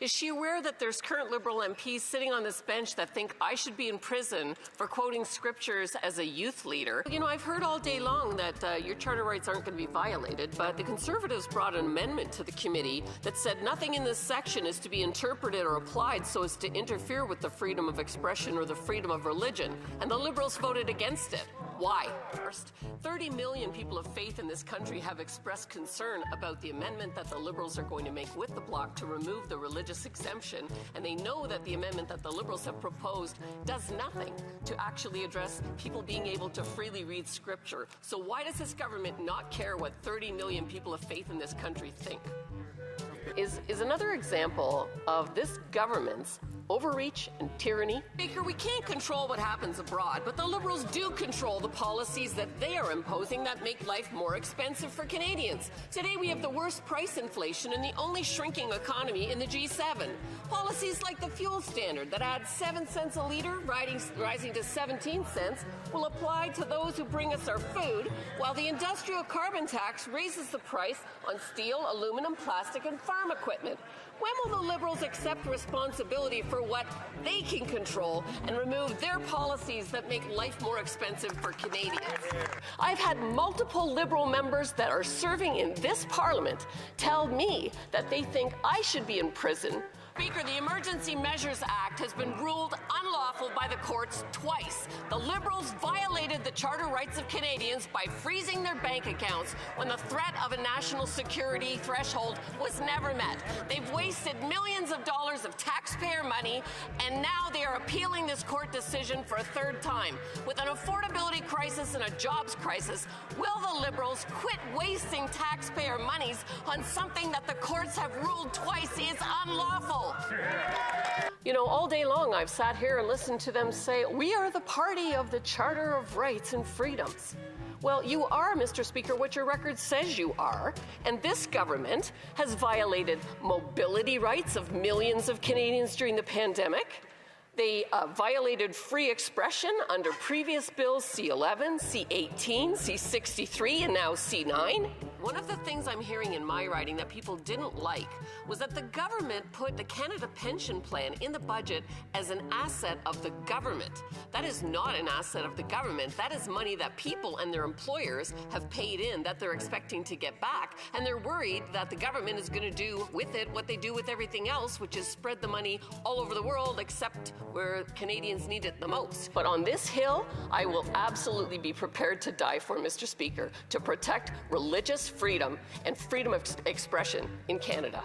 Is she aware that there's current Liberal MPs sitting on this bench that think I should be in prison for quoting scriptures as a youth leader? You know, I've heard all day long that your charter rights aren't going to be violated, but the Conservatives brought an amendment to the committee that said nothing in this section is to be interpreted or applied so as to interfere with the freedom of expression or the freedom of religion, and the Liberals voted against it. Why? First, 30 million people of faith in this country have expressed concern about the amendment that the Liberals are going to make with the Bloc to remove the religious exemption, and they know that the amendment that the Liberals have proposed does nothing to actually address people being able to freely read Scripture. So why does this government not care what 30 million people of faith in this country think? Is another example of this government's overreach and tyranny. Speaker, we can't control what happens abroad, but the Liberals do control the policies that they are imposing that make life more expensive for Canadians. Today we have the worst price inflation and the only shrinking economy in the G7. Policies like the fuel standard that adds 7 cents a litre, rising to 17 cents, will apply to those who bring us our food, while the industrial carbon tax raises the price on steel, aluminum, plastic and farm equipment. When will the Liberals accept responsibility for what they can control and remove their policies that make life more expensive for Canadians? I've had multiple Liberal members that are serving in this Parliament tell me that they think I should be in prison. Speaker, the Emergency Measures Act has been ruled unlawful by the courts twice. The Liberals violated the charter rights of Canadians by freezing their bank accounts when the threat of a national security threshold was never met. They've wasted millions of dollars of taxpayer money, and now they are appealing this court decision for a third time. With an affordability crisis and a jobs crisis, will the Liberals quit wasting taxpayer monies on something that the courts have ruled twice is unlawful? You know, all day long I've sat here and listened to them say, we are the party of the Charter of Rights and Freedoms. Well, you are, Mr. Speaker, what your record says you are, and this government has violated mobility rights of millions of Canadians during the pandemic. They violated free expression under previous bills C11, C18, C63, and now C9. One of the things I'm hearing in my writing that people didn't like was that the government put the Canada Pension Plan in the budget as an asset of the government. That is not an asset of the government. That is money that people and their employers have paid in that they're expecting to get back, and they're worried that the government is going to do with it what they do with everything else, which is spread the money all over the world except where Canadians need it the most. But on this hill, I will absolutely be prepared to die for, Mr. Speaker, to protect religious freedom and freedom of expression in Canada.